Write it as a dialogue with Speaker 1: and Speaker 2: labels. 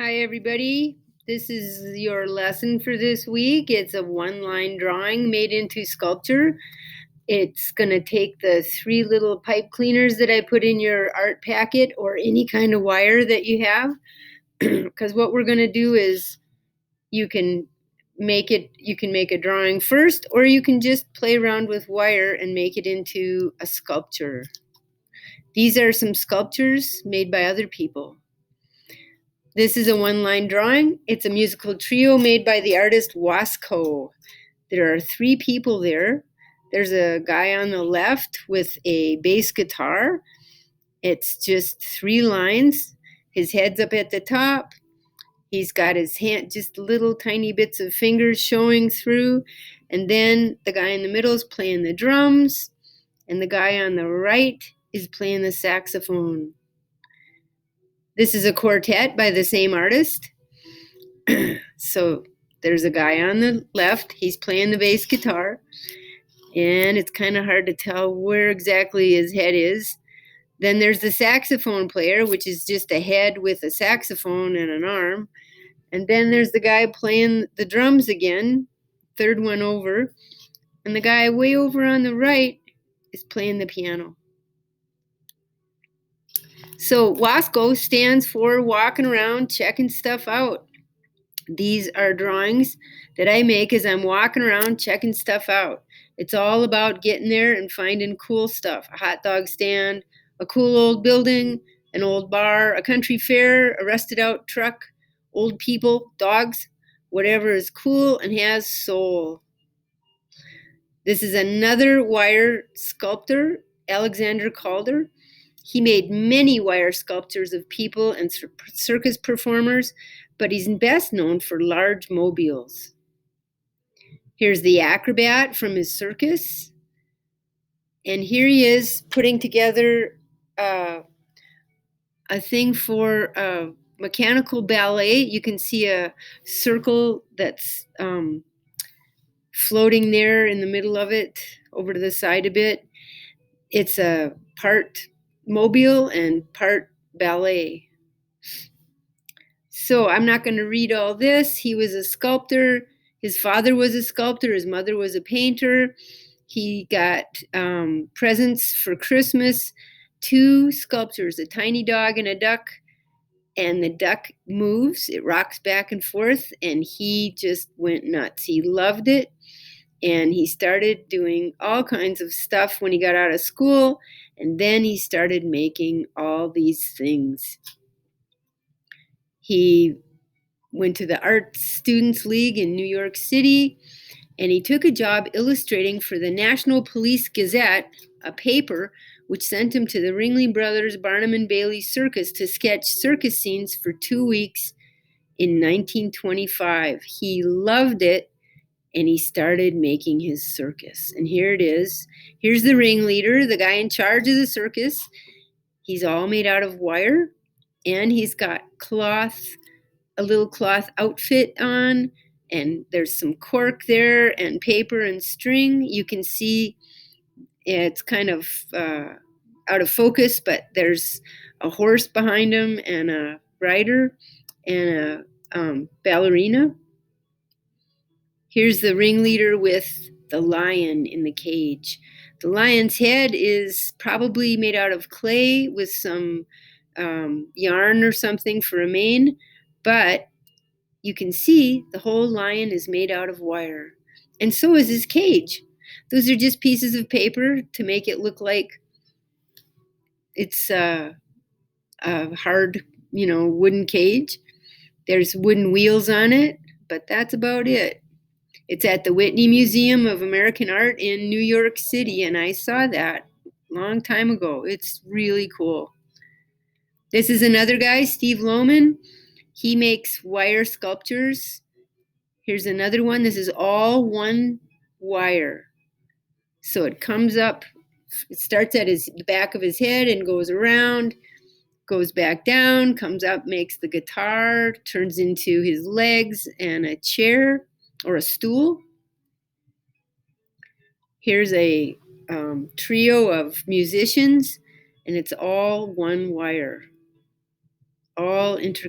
Speaker 1: Hi, everybody. This is your lesson for this week. It's a one-line drawing made into sculpture. It's going to take the 3 little pipe cleaners that I put in your art packet or any kind of wire that you have. Because what we're going to do is you can make a drawing first, or you can just play around with wire and make it into a sculpture. These are some sculptures made by other people. This is a one-line drawing. It's a musical trio made by the artist Wasco. There are 3 people there. There's a guy on the left with a bass guitar. It's just 3 lines. His head's up at the top. He's got his hand, just little tiny bits of fingers showing through. And then the guy in the middle is playing the drums. And the guy on the right is playing the saxophone. This is a quartet by the same artist. So there's a guy on the left. He's playing the bass guitar. And it's kind of hard to tell where exactly his head is. Then there's the saxophone player, which is just a head with a saxophone and an arm. And then there's the guy playing the drums again, third one over. And the guy way over on the right is playing the piano. So Wasco stands for walking around, checking stuff out. These are drawings that I make as I'm walking around, checking stuff out. It's all about getting there and finding cool stuff. A hot dog stand, a cool old building, an old bar, a country fair, a rusted out truck, old people, dogs, whatever is cool and has soul. This is another wire sculptor, Alexander Calder. He made many wire sculptures of people and circus performers, but he's best known for large mobiles. Here's the acrobat from his circus. And here he is putting together a thing for mechanical ballet. You can see a circle that's floating there in the middle of it, over to the side a bit. It's a part mobile and part ballet. So I'm not going to read all this. He was a sculptor. His father was a sculptor. His mother was a painter. He got presents for Christmas, 2 sculptures, a tiny dog and a duck. And the duck moves, it rocks back and forth, and he just went nuts. He loved it. And he started doing all kinds of stuff when he got out of school. And then he started making all these things. He went to the Art Students League in New York City, and he took a job illustrating for the National Police Gazette, a paper which sent him to the Ringling Brothers Barnum and Bailey Circus to sketch circus scenes for 2 weeks in 1925. He loved it. And he started making his circus. And here it is. Here's the ringleader, the guy in charge of the circus. He's all made out of wire. And he's got cloth, a little cloth outfit on. And there's some cork there and paper and string. You can see it's kind of out of focus, but there's a horse behind him and a rider and a ballerina. Here's the ringleader with the lion in the cage. The lion's head is probably made out of clay with some yarn or something for a mane, but you can see the whole lion is made out of wire. And so is his cage. Those are just pieces of paper to make it look like it's a hard, wooden cage. There's wooden wheels on it, but that's about it. It's at the Whitney Museum of American Art in New York City, and I saw that a long time ago. It's really cool. This is another guy, Steve Lohman. He makes wire sculptures. Here's another one. This is all one wire. So it comes up, it starts at the back of his head and goes around, goes back down, comes up, makes the guitar, turns into his legs and a chair or a stool. Here's a trio of musicians, and it's all one wire, all interconnected.